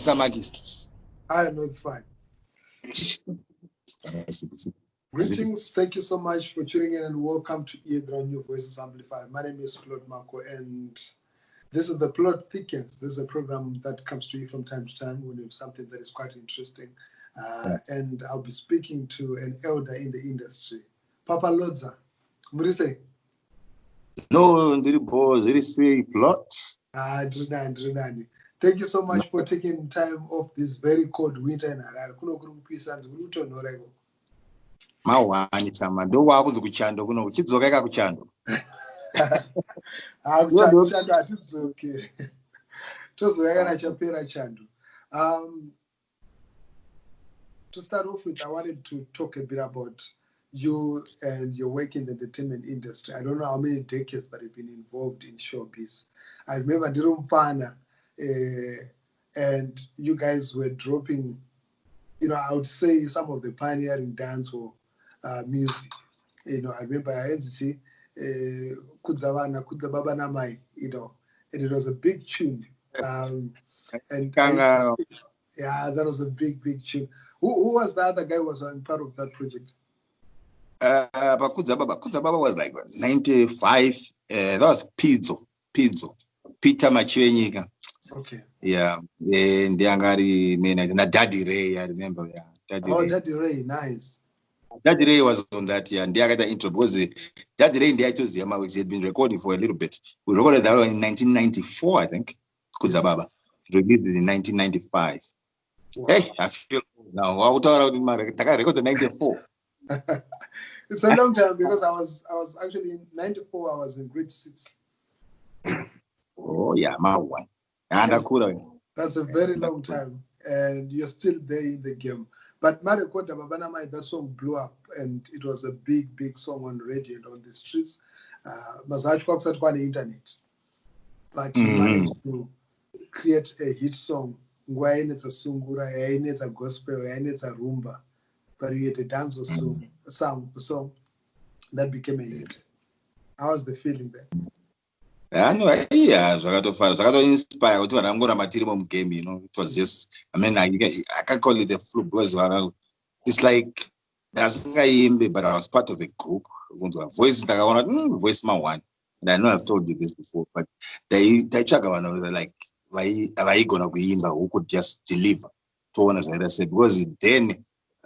I know it's fine. Greetings, thank you so much for tuning in and welcome to Earground New Voices Amplified. My name is Mhako and this is the Plot Thickens. This is a program that comes to you from time to time when you have something that is quite interesting. And I'll be speaking to an elder in the industry. Papa Lodza, Murise. No, Ndiri plot. Drinani. Thank you so much for taking time off this very cold winter in Harare. Mawani chama ndo wakuzi kuchando kuno uchidzoka ka kuchando. Kuchando atidzoke. Tozoya kana chapera chando. To start off with, I wanted to talk a bit about you and your work in the entertainment industry. I don't know how many decades that you've been involved in showbiz. I remember Dirumfana, and you guys were dropping, I would say some of the pioneering dance or music. I remember NZG, Kudzavana, Kudzababa Namai, and it was a big tune. And yeah, that was a big tune. Who was the other guy who was part of that project? Kudzababa was like 95. That was Pizzo. Peter Machiwenyika. Okay. Yeah. And Daddy Ray, I remember. Yeah. Daddy Ray, nice. Daddy Ray was on that, yeah. And they got the intro because Daddy Ray and the actuals, he had been recording for a little bit. We recorded that in 1994, I think. Kudzababa. Released in 1995. Wow. Hey, I feel now. I recorded in 94. It's a long time because I was actually in 94. I was in grade 6. Oh yeah, my one. That's a very long time, and you're still there in the game. But Marekota Babanamai, that song blew up, and it was a big song on radio and on the streets. Mazaj Cox at the internet, but you managed to create a hit song. Why it's a sungura, it's a gospel, it's a rumba, but you had a dance or song that became a hit. How was the feeling there? I know, yeah, Zagato inspire to I'm going to material game, It was just, I can't call it a fluke because it's like that's but I was part of the group. Voice voice my one. And I know I've told you this before, but they check out like why are you gonna be who could just deliver to one as I said, because then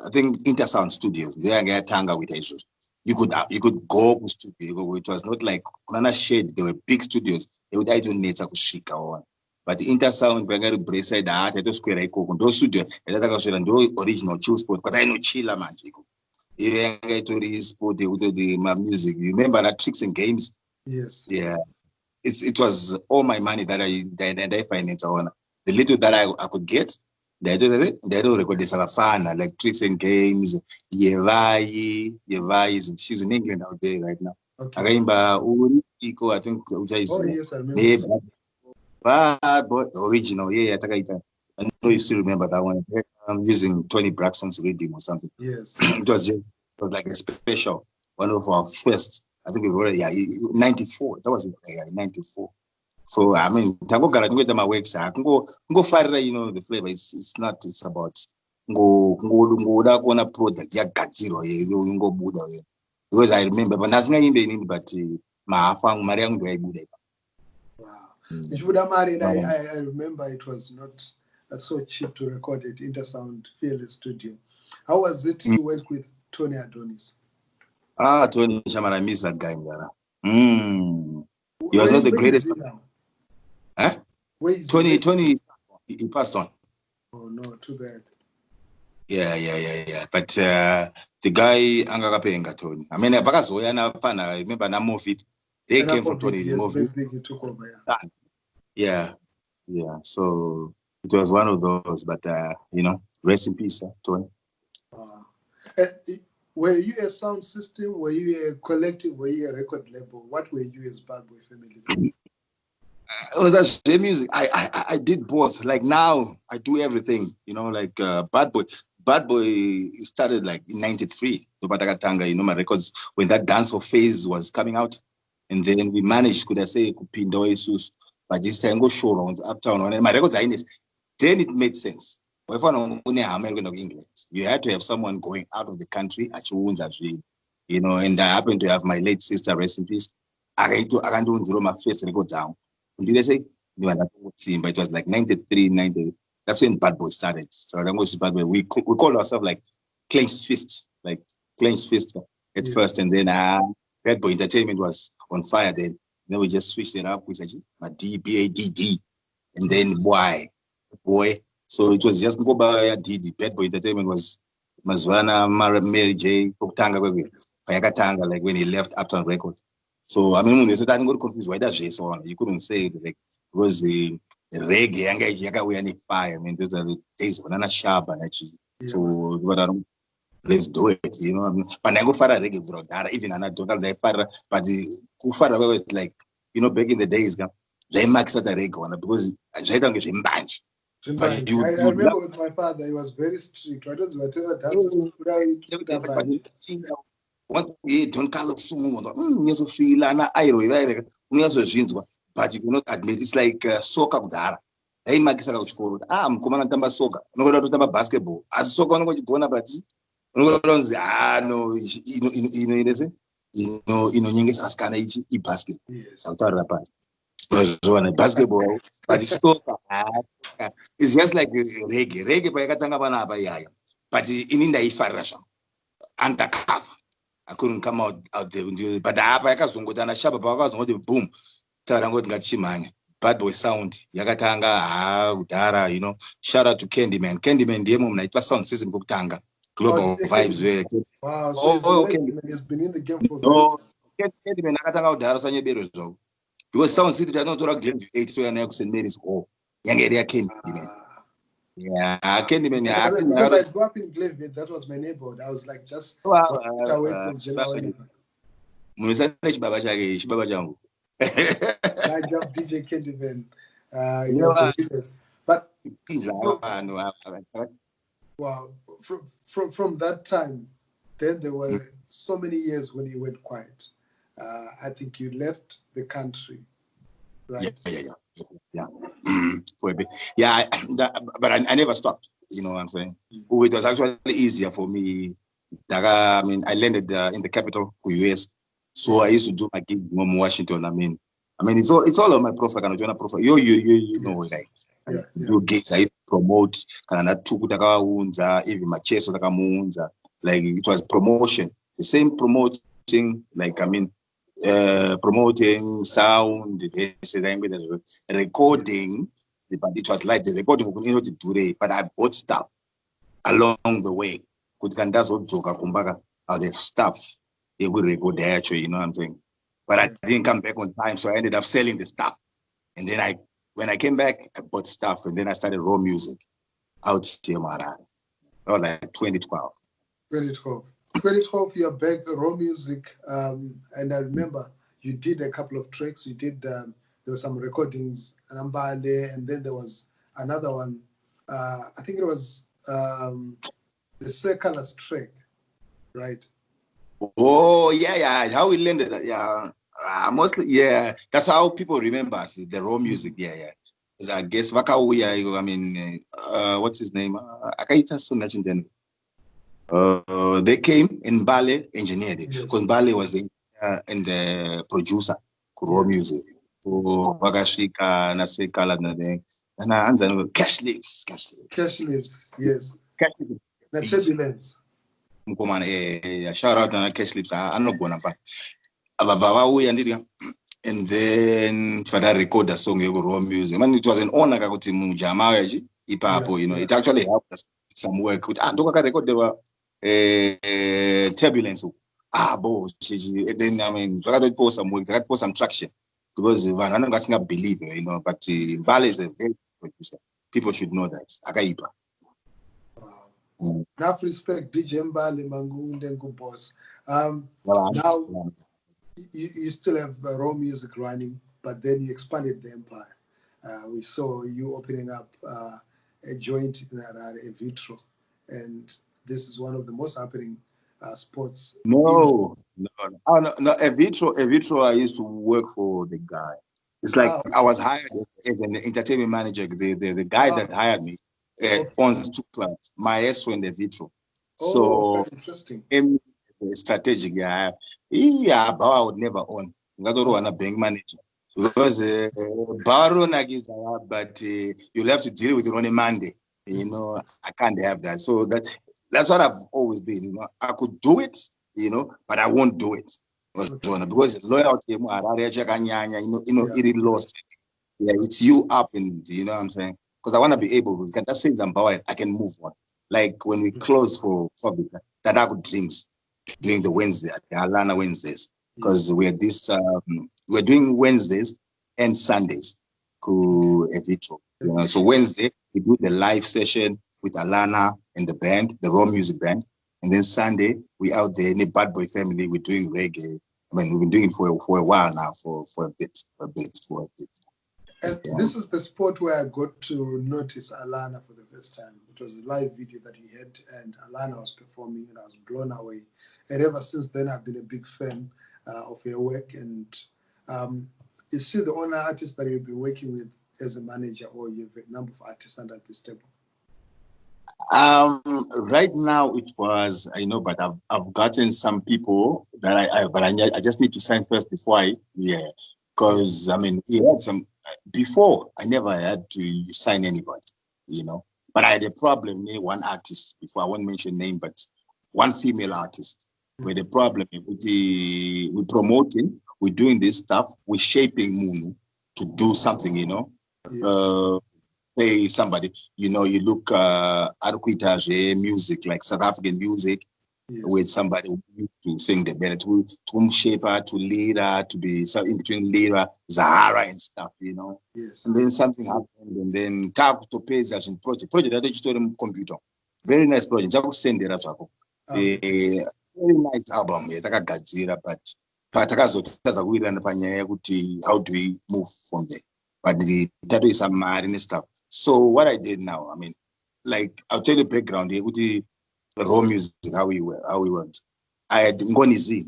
I think Intersound Studios, they are getting tanga with issues. You could go to studio. It was not like Kunana Shade. There were big studios. They would either need to shika one. But the Intersound, Bangari Brace, that I square I cook those studios. And that was original chill sport. But I know chilla man. You get to the sport the music. You remember that Tricks and Games? Yes. Yeah. It was all my money that I finance on. The little that I could get. They don't record this Salafana, like Tricks and Games, Yevai, she's in England out there right now. Okay. I remember I think yes, I remember. Bad boy original, yeah, I know you still remember that one. I'm using Tony Braxton's reading or something. Yes. It was like a special, one of our first, I think it was 94. That was 94. So I mean, Tango Garage my works. I can go fire, the flavor. It's not. It's about go that one product. Yeah, got zero. You go Buddha. Because I remember, but nothing in but my fang Mariang do I Buddha. Wow. I remember it was not so cheap to record it. Intersound Fearless Studio. How was it to work with Tony Adonis? Tony Shaman, I miss that guy. He was not the greatest. Huh? Tony, he passed on. Oh no, too bad. Yeah. But the guy Angagapenga Tony. I mean, I remember Namo Fit. They came from Tony. Yes, he took over. Yeah. So it was one of those. But rest in peace, Tony. Were you a sound system? Were you a collective? Were you a record label? What were you as Bad Boy Family? That's the music. I did both. Like now, I do everything. Like Bad Boy. Bad Boy started like in '93. My records when that dancehall phase was coming out, and then we managed. Could I say Kupindo Jesus? But this time go show around uptown. My records are in this. then it made sense. If one American of England, you had to have someone going out of the country at you know, and I happened to have my late sister, rest in peace. I can't do my first record down. Did I say? But it was like 93, 90. That's when Bad Boy started. So I was Bad Boy. We called ourselves like Clenched Fist, at first, and then Bad Boy Entertainment was on fire. Then we just switched it up with a DBADD, and then boy. So it was just go by DD. Bad Boy Entertainment was Mazwana, Mary J, Tanga, like when he left Uptown Records. So I mean, I got confused. Why does Jason? You couldn't say it, like because the reggae and we any fire. I mean, those are the days when I'm sharp and actually. So but I don't. Let's do it, you know. I mean, but I go far reggae bro. Even I don't like far, but the far was like, you know, back in the days, they max at the reggae because I don't get him bunch. But I remember with my father, he was very strict. I don't know dances. Don't call it soon. You feel an iro, but you cannot admit it's like soccer. Hey, Makisa School. I'm commanding Tamba soccer. No, to Tamba basketball. As soccer, no, you go about it. No, no, Ningus Askana i basket. I'm talking about basketball, but it's soccer. It's just like reggae. Reggae, but in India, if undercover. I couldn't come out there, but I got some good and a shabba boom. Bad Boy sound. Yakatanga, Udara, you know. Shout out to Candyman. Candyman, the moment it was sound system book tanga. Global vibes. Wow, so he's been in the game for Candyman, Nakatanga, Udara, Sanya because sound city does not talk 8 to an X and Mary's all. Young area Candyman. Yeah, Candyman. Because I grew up in Glenville, that was my neighborhood. I was like just away from Glenville. I jumped DJ Candyman. But wow, from that time, then there were so many years when you went quiet. I think you left the country, right? Yeah. For a bit. Yeah, but I never stopped. You know what I'm saying? It was actually easier for me. I mean, I landed in the capital, US. So I used to do my gig in Washington. I mean, it's all on my profile. Kind of join a profile. You know, like do gigs. I promote. Kind of even my chest like it was promotion. The same promoting. Like I mean. Promoting sound, recording, but it was like the recording we couldn't do it, but I bought stuff along the way. That's what the stuff they would record there actually, you know what I'm saying? But I didn't come back on time, so I ended up selling the stuff. And then when I came back, I bought stuff, and then I started raw music out here, man. Or like 2012. 2012, you're back, raw music, and I remember you did a couple of tracks. You did, there were some recordings, Ambale, and then there was another one. I think it was the Circulars track, right? Oh, yeah. How we landed that, yeah. Mostly, yeah. That's how people remember us, the raw music, yeah. I guess Vakauya, I mean, what's his name? Akaita Sunachin then. They came in Bale, engineered it because Bale was the producer raw music. So Bagashika, Nasekala, and Cash Lives, yes. The turbulence. Shout out to Cash Lives. I'm not going to and then for that record the song raw music. Man, it was an honor to Mujama, you know, it actually helped us some work with record there were turbulence. Then I mean, I got to post some work, I got to post some traction because I'm not going to believe it, you know. But Mbale is a very good producer. People should know that. Akaipa. Wow. Enough respect, DJ Mbale, Mangu, boss. Now you still have raw music running, but then you expanded the empire. We saw you opening up a joint in Vitro, and this is one of the most happening sports. No. A Vitro, I used to work for the guy. It's like I was hired as an entertainment manager. The guy that hired me owns 2 clubs, Maestro and the Vitro. So interesting. Strategic, yeah. But I would never own. I don't want a bank manager because Baron is, but you'll have to deal with it on a Monday. You know, I can't have that. So that's what I've always been. You know, I could do it, you know, but I won't do it because loyalty, it really lost. Yeah, it's you up, and you know what I'm saying. Because I want to be able, we can just say them, I can move on. Like when we close for public, that I could dreams doing the Wednesday, the ALLANAH Wednesdays, because we're doing Wednesdays and Sundays to Evitro. You know, so Wednesday we do the live session with ALLANAH and the band, the raw music band, and then Sunday we out there in the Bad Boy family. We're doing reggae. I mean, we've been doing it for a while now, for a bit. And this was the spot where I got to notice ALLANAH for the first time. It was a live video that he had, and ALLANAH was performing, and I was blown away. And ever since then, I've been a big fan of your work. And is she the only artist that you've been working with as a manager, or you have a number of artists under this table? Right now it was, I know, but I've gotten some people that I just need to sign first before because I mean, we had some before. I never had to sign anybody, you know. But I had a problem with one artist before. I won't mention name, but one female artist. With the problem with we're promoting, we're doing this stuff, we're shaping Munu to do something, you know. Hey, somebody, you know, you look at music, like South African music, with somebody who used to sing the better, to shaper, to leader, to be so in between leader, Zahara and stuff, you know. And then something happened, and then Taku to pay as in project that you told them computer. Very nice project. Just send it as well. Very nice album, but how do we move from there? But that is some marine stuff. So what I did now, I mean, like I'll tell you the background here with the raw music, how we went. I had Ngonizi.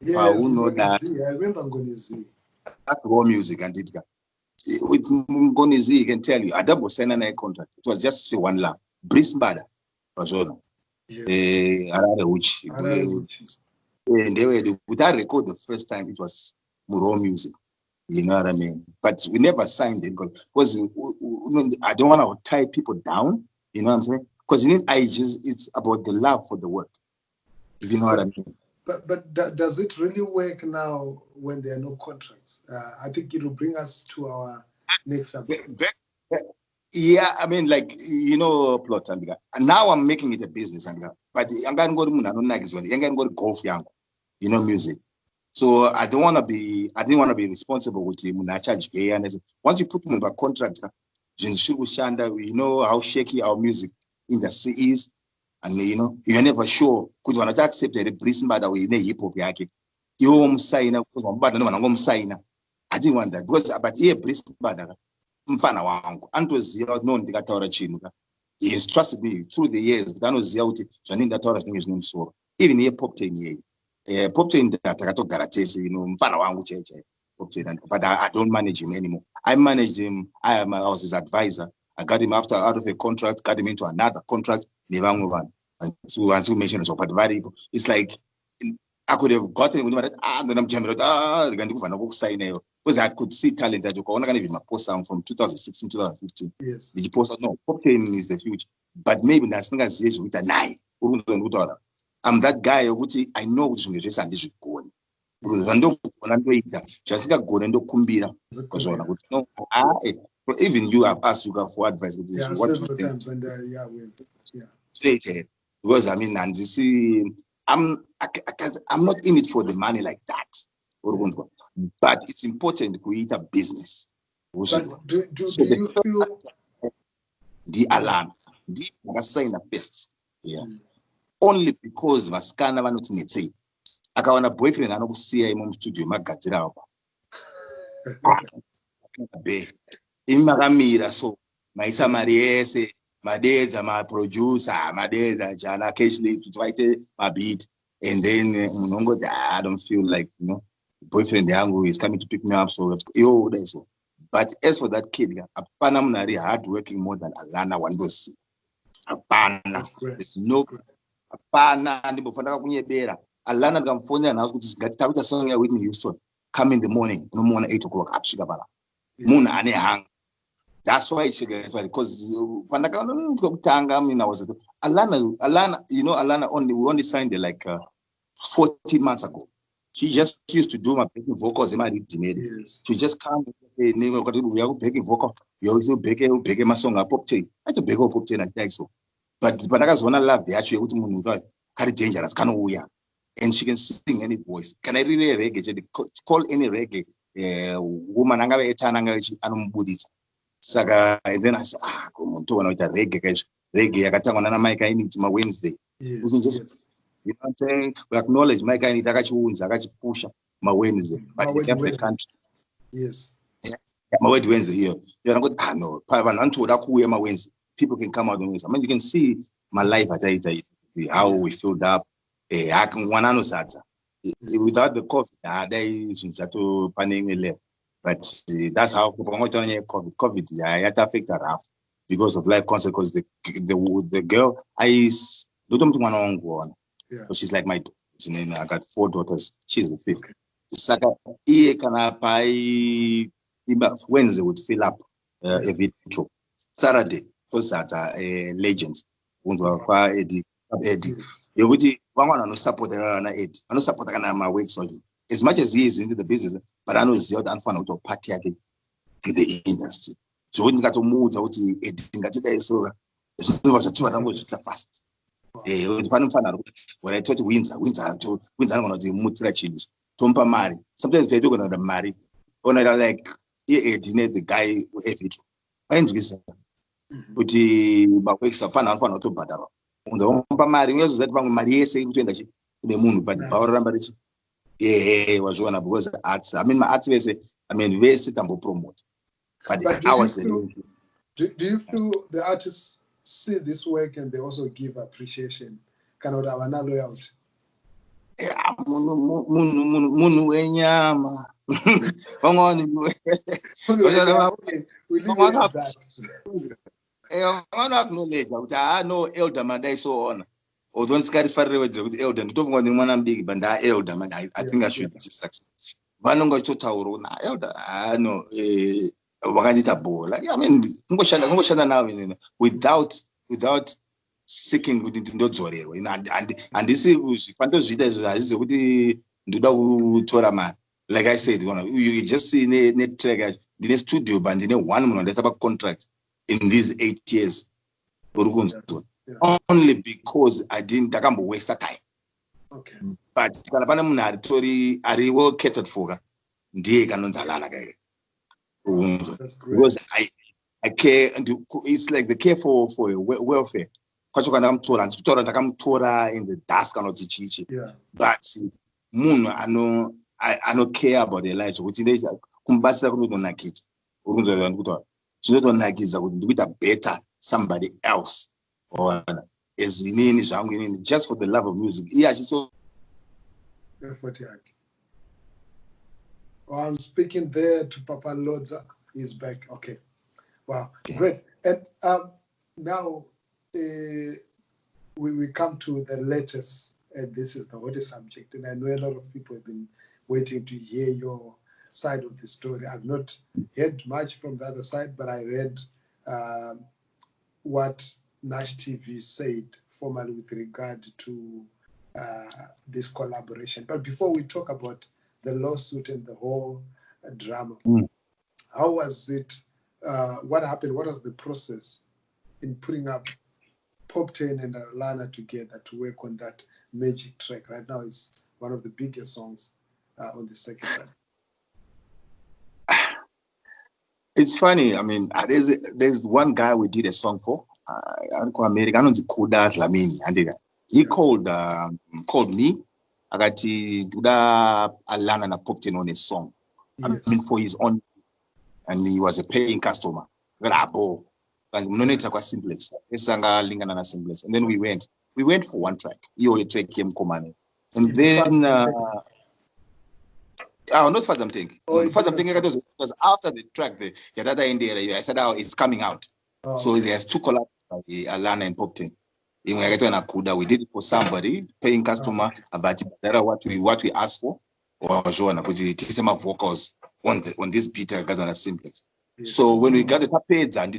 Yes, I remember Ngonizi. That raw music and it with Ngonizi, you can tell you, I double signed a contract. It was just one laugh. Brice Mbada was on. And they were without record the first time it was raw music. You know what I mean? But we never signed it because I don't want to tie people down. You know what I'm saying? Because in ages, it's about the love for the work. If you know what I mean. But does it really work now when there are no contracts? I think it will bring us to our next subject. Yeah, I mean, like, you know, plot and now I'm making it a business but I'm going to go to golf, you know, music. So I didn't want to be responsible with him when I charge gay. And once you put him in a contract, we know how shaky our music industry is. And you know, you're never sure. Could one accept the prison by the way in hip hop yaki? You sign because I'm bad and sign. I didn't want that because but here prison bad. Mfana wangu. Antos ya no ndikataura chinu. He has trusted me through the years. But I know Ziauti, Janinda Taurus English name so. Even here pop 10 years. Pop 10 that I got to Garatese, you know, Mfana wangu cheche. But I don't manage him anymore. I managed him. I was his advisor. I got him out of a contract, got him into another contract. Until mentioned so, but very it's like I could have gotten him with then I'm jamming because I could see talent that you can even post from 2016, 2015. Yes. The post no pop is the future, but maybe that's not as with a nine. I'm that guy I know which is and this is going. Even you have asked you for advice with this. What several times and because I mean, and you see, I'm not in it for the money like that. But it's important to eat a business. But do you feel the alarm, the sign of best? Yeah. Only because Vaskana va not need say. Akawana boyfriend anokusiya imo studio magadzira apa. Imakamira so maisa mari ese madedza my producer madedza jana occasionally to write my beat and then I don't feel like, you know, boyfriend yangu is coming to pick me up, so yo, that's so. But as for that kid, apana munari hard working more than Allana wandosi. Apana. There's no apana ndimbofanira kunyebera. Allana ndikamfonera nawo kuti ngatitakuita song ya Whitney Houston. Come in the morning, no more 8 o'clock apsvika pala. Munhu ane hang. That's why she gets why because I mean I was Allana, you know, Allana we only signed her like 14 months ago. She just used to do my backing vocals in my yes. She just come we are backing vocal. You also bake my song up pop chain. I just bake up pop chain and like so. But I wanna love the actually very dangerous, kind of weird. And she can sing any voice. Can I really reggae? Call any reggae woman angabe etana anombudisa. Saka and then I said, umuntu wanoita reggae yakatangwa nana Mike Ainiti ma Wednesday. Yes, we can just you know what I'm saying? We acknowledge Mike Ainiti akachiunza akachipusha ma Wednesday. But in every country. Yes. Yeah, my Wednesday here. You're not good. No, ma Wednesday. People can come out on this. I mean, you can see my life at how we filled up. I can one without the COVID, there is to panning left. But that's how COVID it affected her because of life consequences. The girl don't want to go on. But she's like my daughter. I got 4 daughters. She's the 5th. Saka Wednesday would fill up every show. Saturday, because that legends. Eddie. You would no support Eddie. I no support my work solely. As much as he is into the business, but I know it's the other fun out of party again to the industry. So when you got to move out to Eddie, so it's fast. When I told you Windsor, I'm going to move to the Tompa Mari. Sometimes they do going to marry. When I like the guy who have it. When you say, but the wakes are fun and to Badaro. On the Tompa Mari, was that one Maria saying to the moon, but the power number is was one of was arts. I mean, my arts, I mean, very sit and promote. But I was do you feel the artists see this work and they also give appreciation? Cannot have another loyalty. Munu wenyama. We leave it at that. I know elder man they so on. Or don't scary far away with elder. Don't want the one big, but that elder man. I think I should success. Banonga chota na elder. I know Wagandita ball. Like I mean, now without seeking within the Zore. And this is fantasy like I said, you just see net track the studio band in 1 month that's about contract in these 8 years. Only because I didn't waste that time. Okay. But I will catered for because I care, and it's like the care for welfare. I'm in the dusk and chichi. But moon, I don't care about their lives. Which is like kumbasa don't like it. So don't like it. I would do it better somebody else. Or is in just for the love of music. Yeah, she's so. Well, I'm speaking there to Papa Lodza. He's back. Okay. Wow. Great. And now we come to the latest, and this is the hottest subject. And I know a lot of people have been waiting to hear your side of the story. I've not heard much from the other side, but I read what Nash TV said formally with regard to this collaboration. But before we talk about the lawsuit and the whole drama, how was it? What happened? What was the process in putting up Pop 10 and ALLANAH together to work on that magic track? Right now, it's one of the biggest songs on the second track. It's funny. I mean, there's one guy we did a song for. American Lamini, and he called me. I got to do that ALLANAH na Pop 10 on a song. Yes. I mean, for his own, and he was a paying customer. Simplex. And then we went for one track. Track came command. And then not Fadza Mutengi. Oh, Fadza Mutengi was after the track, the other India, I said, oh, it's coming out. Oh, so there's 2 collabs by ALLANAH and POP10. We did it for somebody, paying customer, but that what we asked for, or put it vocals on this beat on a simplex. So when we got the tapes and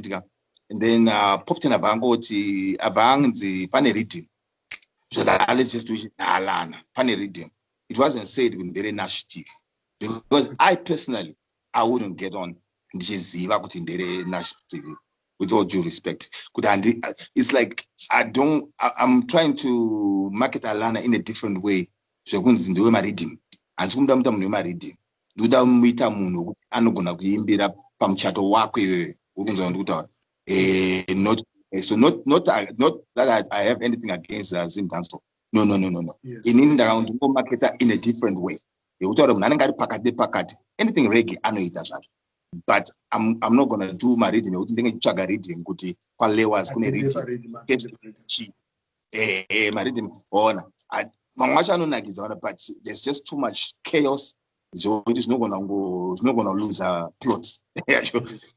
then POP10 avangoti pane rhythm. So that let's just do it ALLANAH, pane rhythm. It wasn't said in the Nash TV. Because I personally, I wouldn't get on Nash TV. With all due respect, it's like I'm trying to market ALLANAH in a different way. So I'm reading, and I'm reading. Do that meter moon, I'm gonna be in bit up pamchato walk not so not that I have anything against Zim Tansto. No. Yes. In around marketer in a different way. You tell them anything reggae, I know it as well. But I'm not gonna do my reading. I think chaga reading kuti kwalewas kune reading. My reading on but there's just too much chaos. So it is not gonna lose plots. Get lost.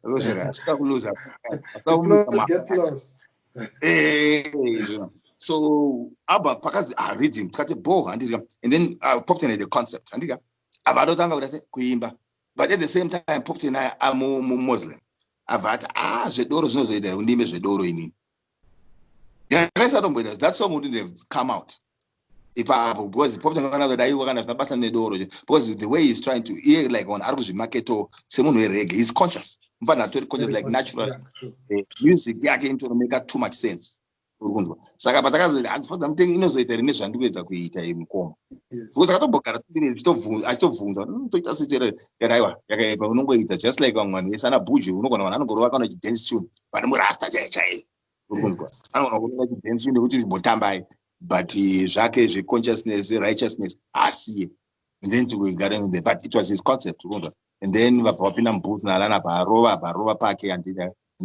So about because I reading and then I popped in the concept and but at the same time, I'm a Muslim. Zvedoro zvinozvoita undime zvedoro ini. That song wouldn't have come out if because because the way he's trying to like on Argus Marketo, Simon reggae, he's conscious. Conscious like natural music into to make too much sense. Saka patakazoitamutenge inozoita rine zvandikuedza kuita mukoma because akatobhogara achitobvunza toita setere yaraiwa yakaipa unongoita just like vamwe vanhu vese ana bhuji unogona vanhu anongorova kana chidance tune but murasta chaichai anogona kuronga chidance tune nekuti zvibotambai but zvake zveconsciousness righteousness asiye and then we got in there but it was his concept and then vabva vapinda mubooth naALLANAH parova pake and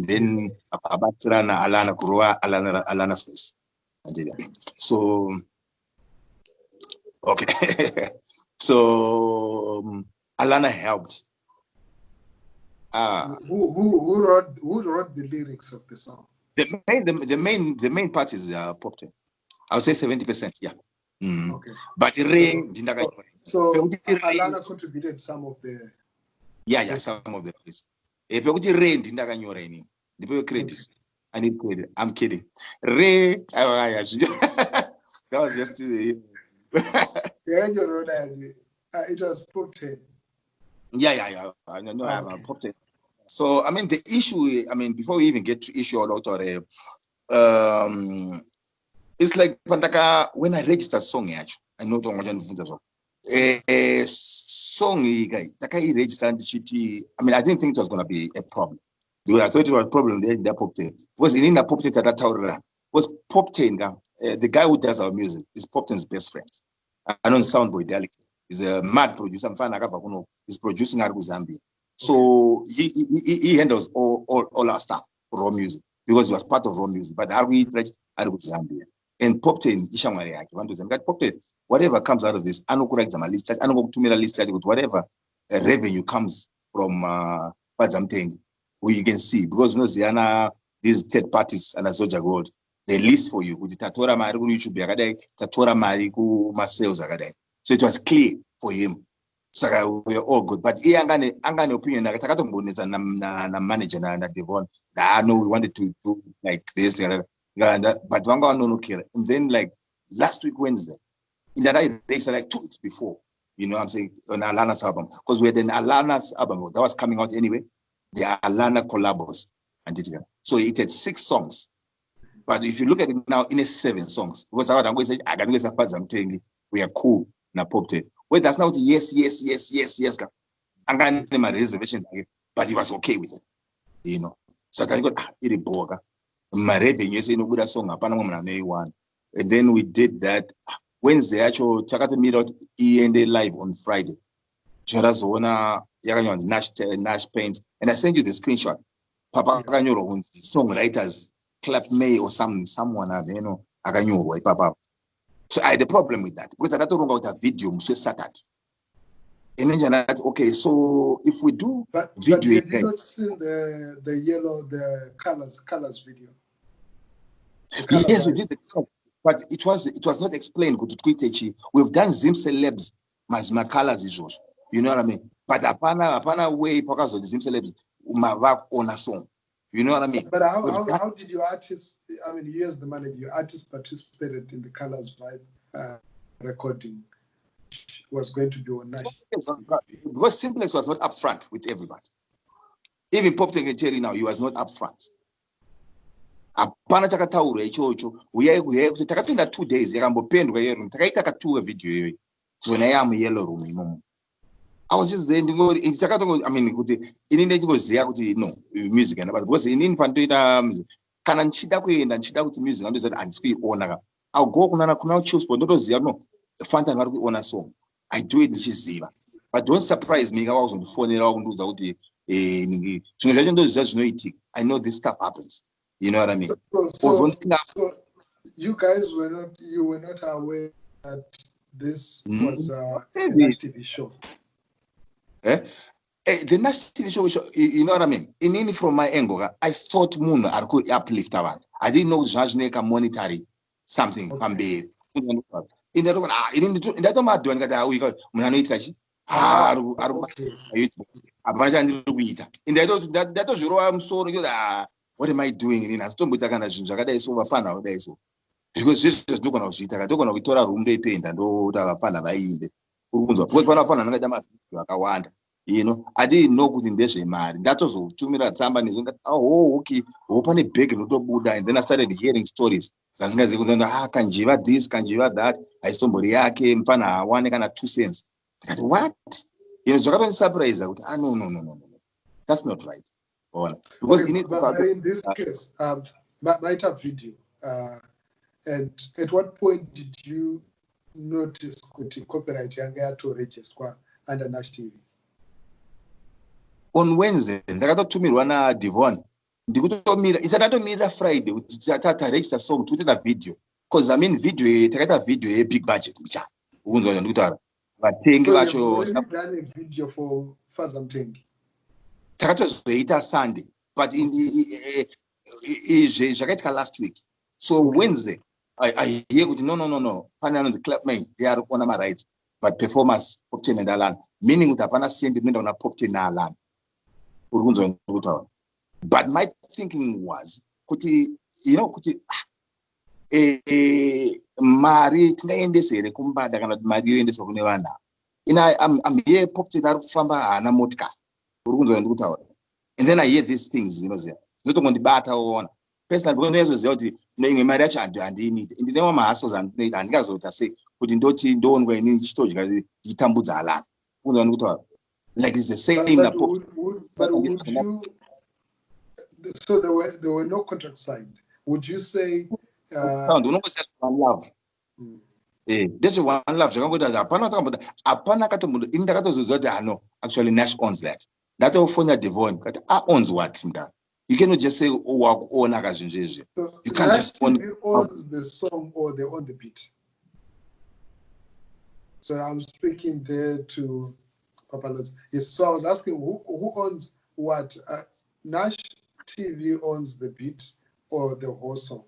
then abatsirana ALLANAH kurova ALLANAH space. So okay. So ALLANAH helped. Who wrote the lyrics of the song? The main part is POP10. I would say 70%, yeah. Okay. But so ALLANAH contributed some of the some of the places. The credit. I need credit. I'm kidding. That was just it was POP10. Yeah. I know I have POP10. So I mean the issue, before we even get to issue or it's like when I registered song I know don't want to song registered I didn't think it was gonna be a problem. Because I thought it was a problem there in that POP10. Because in that POP10 that was POP10, the guy who does our music is POP10's best friend. I know Soundboy Delicate. He's a mad producer. He's producing out of Zambia. So he handles all our stuff for raw music because he was part of raw music. But how we stretch out of Zambia. And POP10, POP10, whatever comes out of this, I know correct my list, I know to list whatever revenue comes from Fadza Mutengi. You can see because these third parties and Azoja Gold, they list for you with the Tatora Mari YouTube Tatora Mari sales. So it was clear for him. So we're all good. But he angane opinion na manager na Devon. I know we wanted to do like this, but Wanga no care. And then like last week Wednesday, in that race like 2 weeks before, I'm saying on ALLANAH's album because we had an ALLANAH's album that was coming out anyway. The ALLANAH collabos and so it had 6 songs, but if you look at it now, in 7 songs because I'm going to say I got to Fadza Mutengi, we are cool na POP10. Well, that's not yes. I'm going to my reservation, but he was okay with it, So I got it boga. My revenue say no good song one, and then we did that Wednesday. Actually, Chakata made out ended live on Friday. Charazona Nash Paint, and I sent you the screenshot. Papa Aganyoro, songwriters clap May or someone Aganyoro, Papa. So I had a problem with that because I don't know about a video, Saturday. And then okay, so if we do but video, have you not seen the yellow, the colors video? Yes, we did the color, but it was not explained. We've done Zim celebs, my colors is, you know what I mean? But apana way because of the Zim celebs, my work on a song. You know what I mean? But how did your artist, I mean, you as the manager, your artist participated in the colors vibe recording, which was going to be on national? Because Simplex was not upfront with everybody. Even Pop can tell you now, he was not upfront. Apana takataura ichocho uyai kuti takapinda 2 days yakambopendwa iyo room takaita ka2 video iyo zona yamu yellow room imomo. I was just there I mean kuti inini ndingoziya kuti no music and because inini pandoita kana nchida kuenda nchida kuti music ando said andisikuiona ka I'll go kuna chill spot ndotoziya no fanta ngari kuona song I do it ndichiziva but don't surprise me kawa uzondifonera wakundiudza kuti ningi zvimwe zvacho ndoziva zvinoitika I know this stuff happens. You know what I mean? So you guys were not aware that this was a Nash TV show. The Nash TV show, you know what I mean? In from my angle, I thought Moon I could uplift one. I didn't know Jajneka monetary something. Okay. In that matter, when we got Munanitrachi. That was I'm sorry. What am I doing in Astombutakana Jagada is over fun nowadays? Because this is not going to see Tagatokan Victoria room they paint and oh, fun of I what one of fun another you know, I didn't know good in this man. That was 2 minutes. Somebody is oh, okay, open a big Buddha, and then I started hearing stories. Can jiva this, can jiva that? I somebody came, Fana, 1 kind of 2 cents. What? You know, Jagaton surprise. No. That's not right. Because okay, in this case, might have video. And at what point did you notice kuti copyright yanga to register under Nash TV? On Wednesday, ndakatotumirwa na Devon. Ndikutomira, isatatomira Friday kuti tata register song to the video. Because I mean video, takaita video a big budget mcha. Ukunzwa ndikutaura. Vatengi vacho done a video for Fadza Mutengi. Takatozoita Sunday, but in zvakaitika last week. So okay. Wednesday, I hear kuti no. Pana on the club man, they are on my rights, but performers pop 10 and Alan, meaning with apana sentiment on a pop 10 Alan. But my thinking was, kuti, you know, kuti mari tingaendesere kumbada kana mari yoendeswa kune vana. I'm here pop 10 ari kufamba hana motika. And then I hear these things, you know, not on the battle. Personally, because there's a marriage and they need in the name of my hustles and guys what I say, put in Doti, don't go in each story, you tambuzala. Like it's the same. But would you, so there were no contracts signed. Would you say no, do not say one love. This is one love. Apana katomundo in the kato no actually Nash owns that. That Ophonia Devon owns what? You cannot just say, oh, own Nagazinjeji. You can't just own owns the song or they own the beat. So I'm speaking there to Papa Lodza. Yes, so I was asking who owns what? Nash TV owns the beat or the whole song?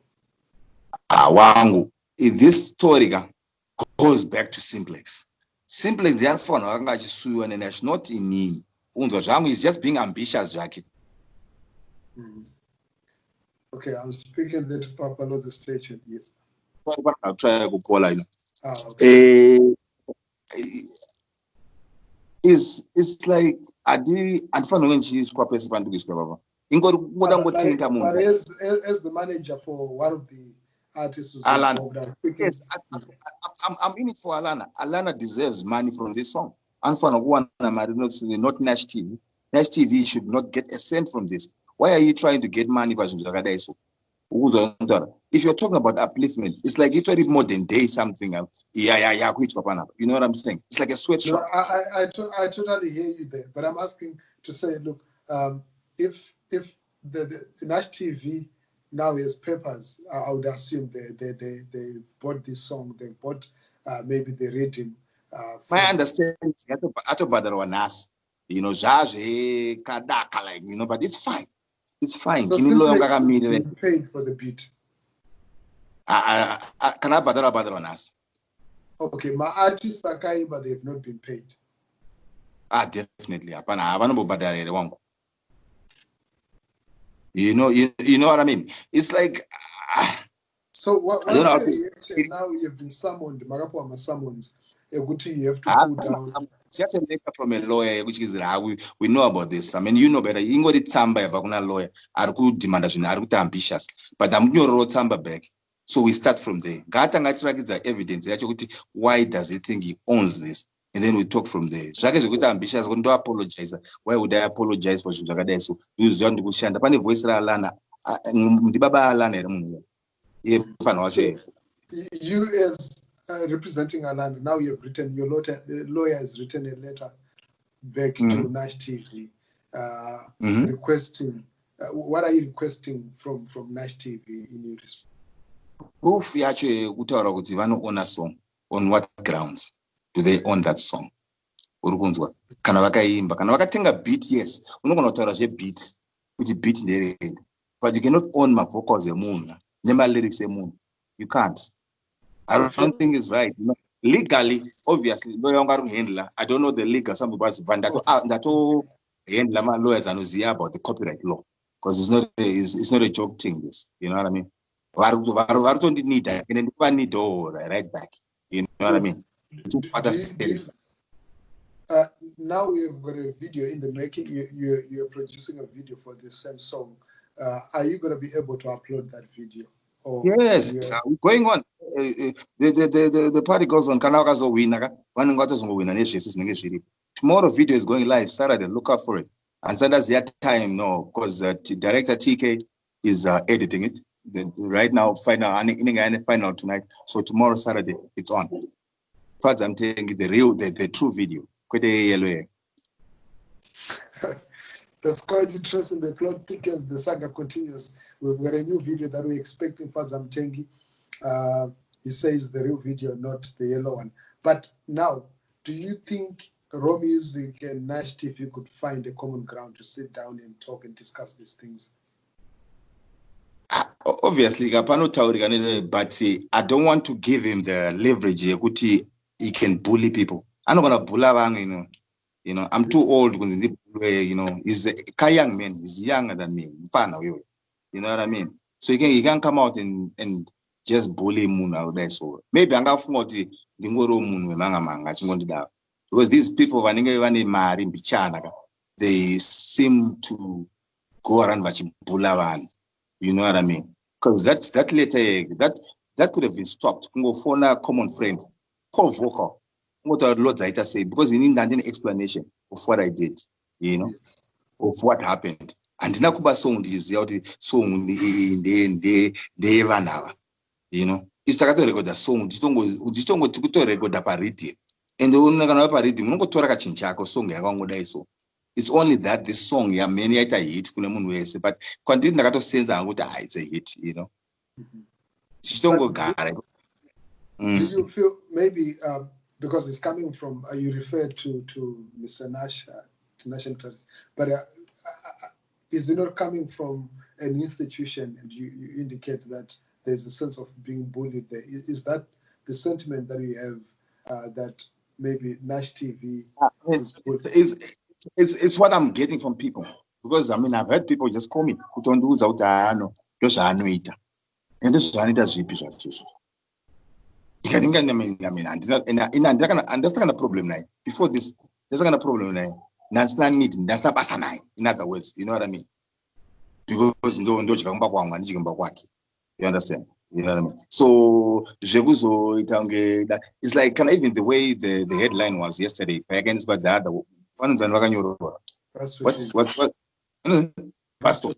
Wangu. This story goes back to Simplex. Simplex, therefore, not in him. Is just being ambitious, Jackie. Okay, I'm speaking there to Papa Lodza station. Yes. I'll try to call in. It's like Adi and fun when she's quite to discover. As the manager for one of the artists, ALLANAH. Yes, I'm in it for ALLANAH. ALLANAH deserves money from this song. And for one, not Nash TV. Nash TV should not get a cent from this. Why are you trying to get money? If you're talking about upliftment, it's like literally modern day something. You know what I'm saying? It's like a sweatshop. No, I totally hear you there, but I'm asking to say, look, if the Nash TV now has papers, I would assume they bought this song, they bought maybe the rating. My understanding, atobhadharwa nhasi, you know, zvaazve kadaka, like, you know, but it's fine. It's fine. So simply being paid for the beat. Kana bhadharwa nhasi. Okay, my artists are kind, but they've not been paid. Definitely. You know what I mean? It's like so what's your reaction now? You've been summoned, Mhako summons. You have to pull down. Just a letter from a lawyer, which is we know about this. I mean, you know better. You got Tamba if I'm a lawyer. I could demand ambitious, but I'm your road Tamba back. So we start from there. The evidence. Why does he think he owns this? And then we talk from there. Ambitious. Going to apologize. Why would I apologize for Shujagade? So use John to Bushand. Upon the voice of Allana, you as representing ALLANAH, now you've written, your lawyer has written a letter back to Nash TV requesting, what are you requesting from Nash TV in your response? Proof yacho kutaura kuti vanoona song. On what grounds do they own that song? Urukunzwa. Kana vakaimba, kana vakatenga beat, yes. Unogona kutaura beat, kuti beat nderehead. But you cannot own my vocals emunhu, nema lyrics emunhu. You can't. I don't think it's right. You know? Legally, obviously, handler. I don't know the legal. Some people say, that all handler my lawyers and about the copyright law, because it's not a joke thing. This, you know what I mean? Don't need that, and then need right back. You know what I mean? Now we've got a video in the making. You're producing a video for this same song. Are you going to be able to upload that video? Yes, going on. The party goes on. Tomorrow video is going live Saturday. Look out for it. And so that's their time, no, because director TK is editing it right now. Final tonight. So tomorrow Saturday it's on. Fadza Mutengi, the true video. That's quite interesting. The plot thickens, the saga continues. We've got a new video that we're expecting for Fadza Mutengi. He says the real video, not the yellow one. But now, do you think Raw Music and Nash TV could find a common ground to sit down and talk and discuss these things? Obviously, but I don't want to give him the leverage. He can bully people. I'm not gonna bully, you know, I'm too old. You know, he's a young man. He's younger than me. You know what I mean? So he can come out and just bully Moon out there. So maybe I'm going to because these people, they seem to go around bulawan. You know what I mean? Because that letter that could have been stopped. Go phone a common friend, call vocal. Say because you need an explanation of what I did, you know, of what happened. And nakuba song is the song in the Vanava, you know. It's a record the song, Distongo to record the parity. And the one gonna parity, Mungo Chinchako song, so. It's only that this song, yeah, many at a hit, but continue Nagato sense and what it's a hit, you know. Distongo guy. Do you feel maybe because it's coming from, you referred to Mr. Nash, to National Terrorists, but is it not coming from an institution, and you indicate that there's a sense of being bullied there? Is that the sentiment that you have, that maybe Nash TV is bullied? It's what I'm getting from people, because I mean I've heard people just call me and this is I mean, and that's kind of problem now. Before this, there's kind of problem now. That's not need. That's not basanai. In other words, you know what I mean? Because you understand? You know what I mean? So it's like kind of even the way the headline was yesterday. Against but the other one. What's Pastor?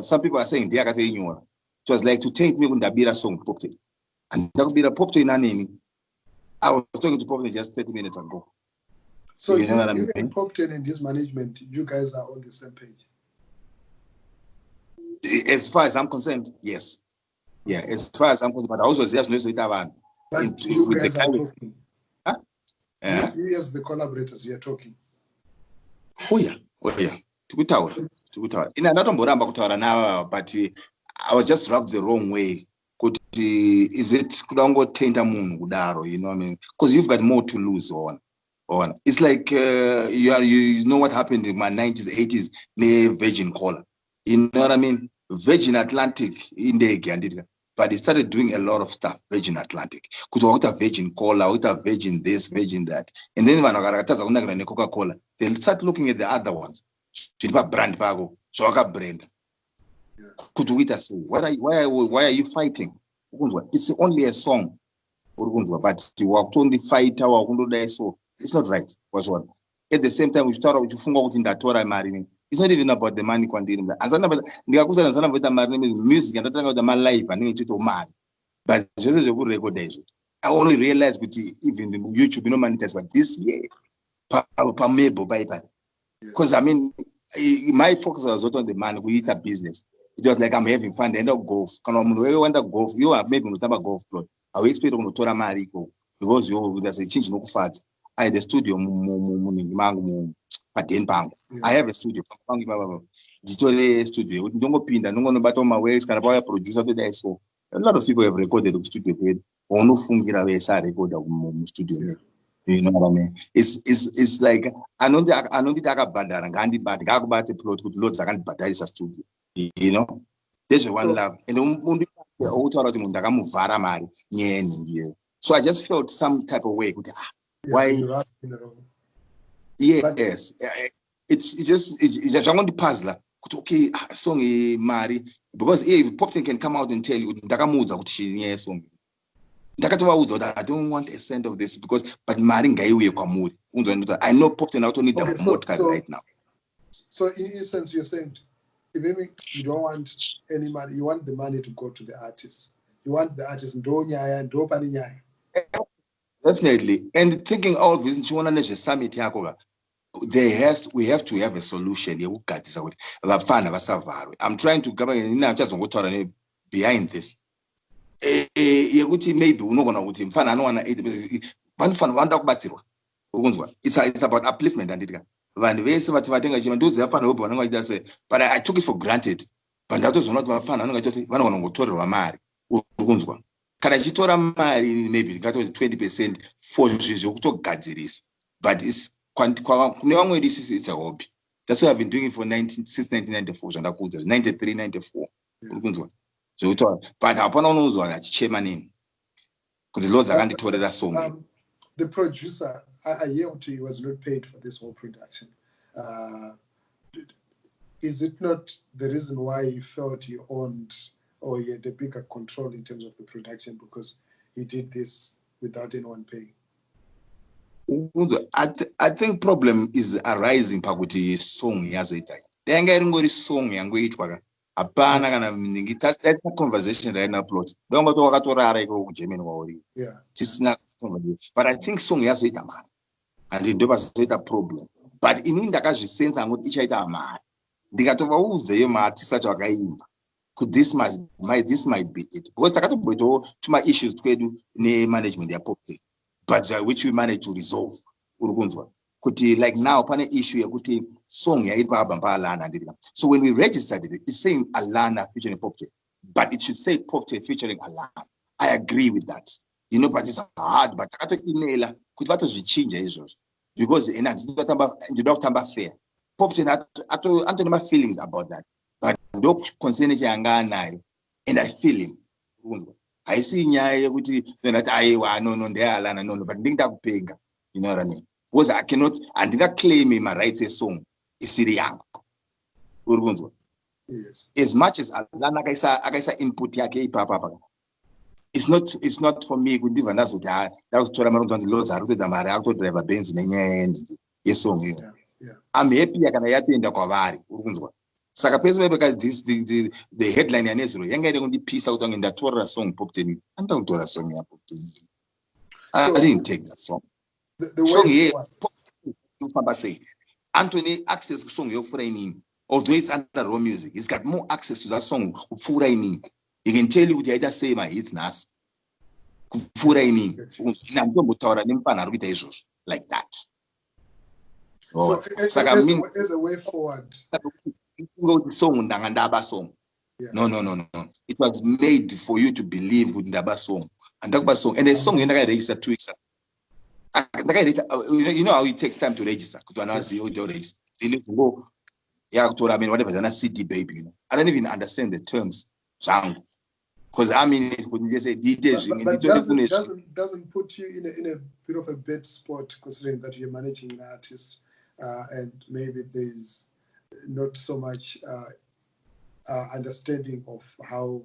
Some people are saying it was like to take me when the Bira song. And that would be the pop to in a name. I was talking to Pop just 30 minutes ago. So you know what I mean? And Pop and this management, you guys are on the same page. As far as I'm concerned, yes. Yeah, as far as I'm concerned, but I also just know that one. But you with the guys are guy. talking. Huh? Yeah. You as the collaborators, you are talking. Oh yeah. Tikutaura. Ina ndatomboramba kutaura nava, but I was just rubbed the wrong way. Is it kuda kungotenda munhu kudaro, you know what I mean? Because you've got more to lose on. It's like you know what happened in my 90s, 80s, ne Virgin Cola. You know what I mean? Virgin Atlantic in the but they started doing a lot of stuff, Virgin Atlantic. Kuta Virgin Cola, Virgin this, Virgin that. And then when Coca-Cola, they start looking at the other ones. Brand pago, so I brand. Could we say why are you fighting? It's only a song. But you walked only fight so it's not right. Was one. At the same time, we start out in that Torah marrying. It's not even about the money quantity. As the music and the my life and need to marry. But this is a good record. I only realized that even in YouTube, no monetize, but this year, because I mean, my focus was not on the man. We eat a business. It was like I'm having fun. They end up golf. When you want to golf, you are maybe not a golf club. I will expect to Tora Mariko because you there's a change no fat. I had a studio. I have a studio. Digital studio. Don't go pin. Don't go no battle my ways. Can I producer today? So a lot of people have recorded the studio. Ono fungira we sa record the studio. You know what I mean? It's like I know the badara ngandi bad gakubate plot with loads I can't badara is a studio. You know? There's one love. And so I just felt some type of way. Why? Yes. It's just I want the puzzler. Okay, song Mari. Because if Popton can come out and tell you song. I don't want a cent of this because but Maringa I know Popton out need the right now. So in essence, you're saying maybe you don't want any money, you want the money to go to the artists. You want the artists definitely. And thinking all this summit we have to have a solution. I'm trying to govern behind this. Maybe we're not going to it's about upliftment and it. But I took it for granted. But that was not fun. I'm going to marry. Maybe got 20% for this. But it's it's a hobby. That's what I've been doing for since 1994. 93, 94. So we thought, but upon all those chairman in because the Lord's are going to tolerate us so. The producer, I hear he was not paid for this whole production. Is it not the reason why he felt he owned or he had a bigger control in terms of the production because he did this without anyone paying? I think problem is arising pakuti song yazoita. Denga iringori song yangoitwa. Apana kana mningi that's a conversation right now plot. Don't go to wakatorara iko kujemeni wauri. Yeah. But I think song yazoita man. And it does a problem. But in ndakazvisenza ngoti ichaita mari. Ndikatova uze maartist acho akaimba. Could this might be it. Because takatoboito tuma issues twedu ne management ya pop. But which we managed to resolve. Kuti like now pane issue yakuti song ya ipa bamba ALLANAH ndivina. So when we registered it, it's saying ALLANAH featuring pop. But it should say pop featuring ALLANAH. I agree with that. You know, but it's hard. But I email could that change issues because in you don't fair. Pop I don't have feelings about that. But don't concern it and I feel him. I see nyaya kuti that no they are ALLANAH no but think that pay. You know what I mean? Because I cannot and that claim my rights a song is young. Yes. As much as ALLANAH akaisa input yake papa. It's not for me good even that's what that was told the Lord's are the mare auto driver Benz yes song. Yeah. I'm happy I can yatenda kwa vari urkunzwa. Saka pese because the headline ya Nesro yanga ide kundi piece out in that Torah song pop teni. Anta utora song ya pop teni. I didn't take that song. The song way here pop say Anthony access song yo furaining. Although it's under raw music, he's got more access to that song furaining. He can tell you what I just say my hits nas. kupfuura inini inambotaura nemupana ari kuita izvozvo like that. So as a way forward, song ndanga ndaba song. No. It was made for you to believe with ndaba song. And talk about song. And the song ndanga register 2 weeks. You know how it takes time to register. Kuto anasi audio register. You need to go. Yeah, I mean whatever than a CD baby. You know, I don't even understand the terms. Because I mean, when you say details, but doesn't put you in a bit of a bad spot, considering that you're managing an artist, and maybe there's not so much understanding of how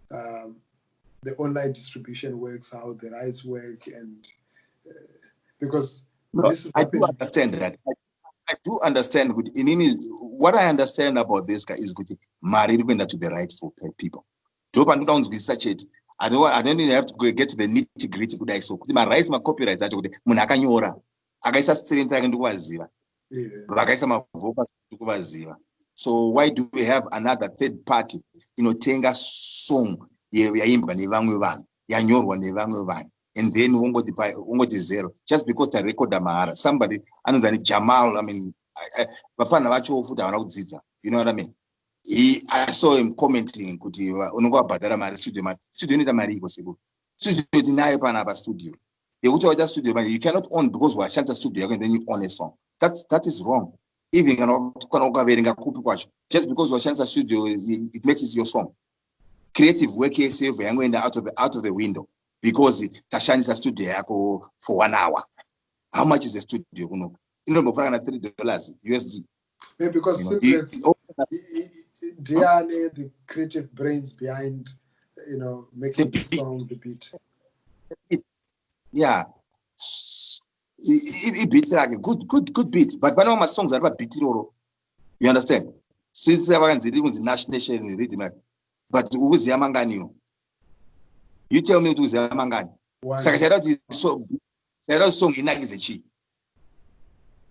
the online distribution works, how the rights work, and because this is I do understand that. I do understand. What I understand about this guy is good. Married going to the rightful people. Such it. I don't even have to get to the nitty gritty. So my rights, my copyright. That munakanyora. Agaisa strength I can do waziva. Agaisa my vocals to waziva. So why do we have another third party? Tenga song yaimba nevamwe vanhu yanyorwa nevamwe vanhu. And then ungoti zero just because the record amahara. Somebody another Jamal, I mean, vafana vacho futa vana kudzidza. You know what I mean? I saw him commenting kuti unongo badara mari studio inoita mari iko sebo. Studio tinayo pana pa studio. Yekuti waita studio you cannot own because washandisa studio yako and then you own a song. That is wrong. Even kana ukaverenga kupi kwacho. Just because washandisa studio it makes it your song. Creative work yourself yangoenda out of the window. Because tashandisa studio yako for 1 hour. How much is the studio? $3 USD. Yeah, because Diane, the creative brains behind, making the song, the beat. Yeah, it beats like a good beat. But one of my songs are about beat. You understand? Since I was the national nation rhythm, but who was Yamangani? You tell me it was Yamangani. So that song in is a cheap.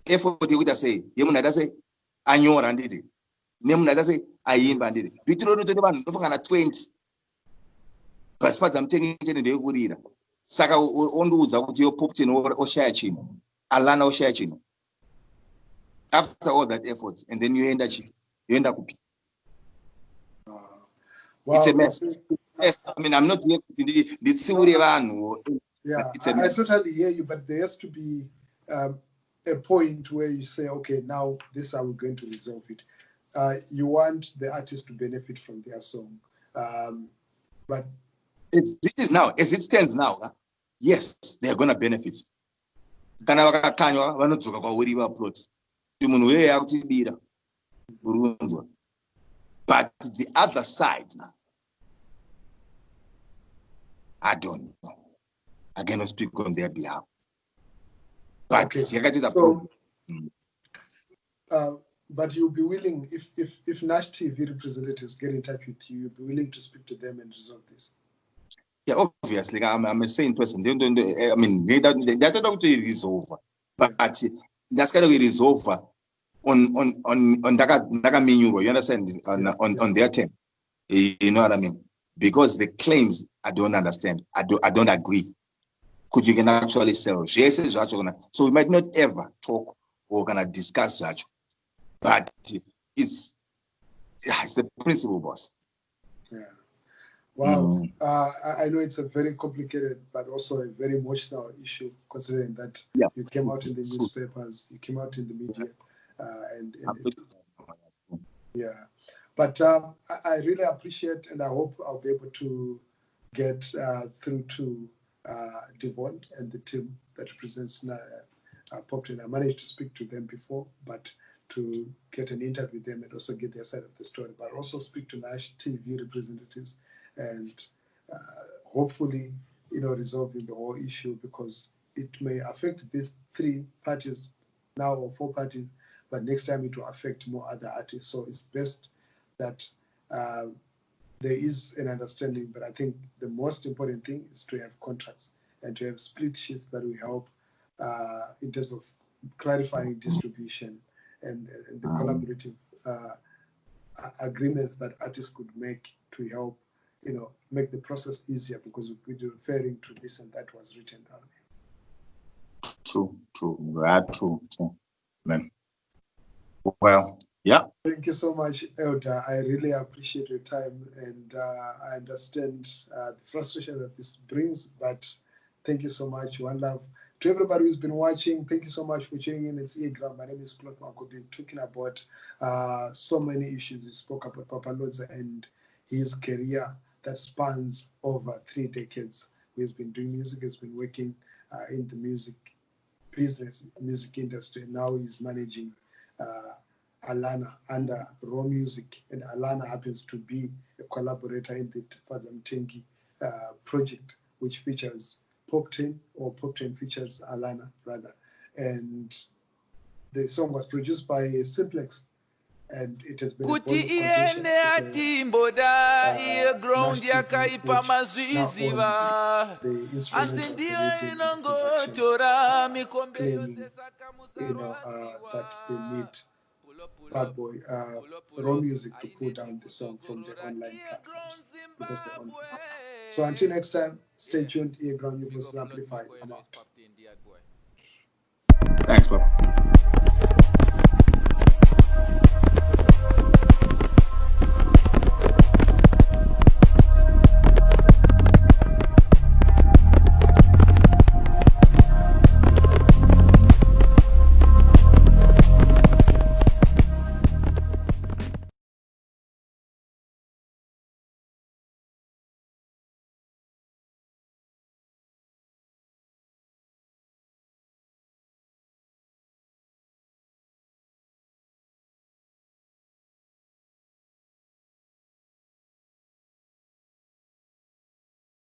If what you say, Yamuna say, Anyor and did it. Nemuna say, I banded it. Bitro to the one, no 20. But I'm taking it in the Gurira. Saka onduza with your poptin or Oshachin, ALLANAH Oshachin. After all that effort, and then you end up. It's a mess. Yes, I mean, I'm not here to the theory one. Yeah, I totally hear you, but there has to be a point where you say, okay, now this is how we're going to resolve it. You want the artist to benefit from their song, but this is now, as it stands now, yes, they're going to benefit. But the other side now, I don't know. I cannot speak on their behalf. But okay. But you'll be willing, if Nash TV representatives get in touch with you, you'll be willing to speak to them and resolve this. Yeah, obviously, I'm a sane person. I mean, they don't resolve, but that's kind of resolve on Daga menu. You understand? On their term. You know what I mean? Because the claims I don't understand. I don't agree. Could you can actually sell? So we might not ever talk or gonna discuss that. But it's the principle, boss. Yeah. Wow. I know it's a very complicated, but also a very emotional issue, considering that you came out in the newspapers, you came out in the media, yeah. But I really appreciate, and I hope I'll be able to get through to Devon and the team that represents Popton. I managed to speak to them before, but to get an interview with them and also get their side of the story, but also speak to Nash TV representatives and hopefully, resolving the whole issue, because it may affect these 3 parties now or 4 parties, but next time it will affect more other artists. So it's best that there is an understanding, but I think the most important thing is to have contracts and to have split sheets that will help in terms of clarifying distribution and the collaborative agreements that artists could make to help make the process easier, because we'll be referring to this and that was written down. True. Man. Well, yeah. Thank you so much, Elder. I really appreciate your time, and I understand the frustration that this brings, but thank you so much. One love to everybody who's been watching. Thank you so much for tuning in. It's Egram. My name is Mhako. We've been talking about so many issues. We spoke about Papa Lodza and his career that spans over 3 decades. He's been doing music, he's been working in the music business, music industry. Now he's managing ALLANAH under Raw Music, and ALLANAH happens to be a collaborator in the Fadza Mutengi project, which features Pop 10, or Pop 10 features ALLANAH rather. And the song was produced by Simplex, and it has been a bone of contention. Ground yakaipa maziziva the instruments of the region, claiming that they need Bad Boy, Raw Music to pull down the song from the online platforms because they're on. So until next time, stay tuned. Ear Ground News Amplified. I'm out.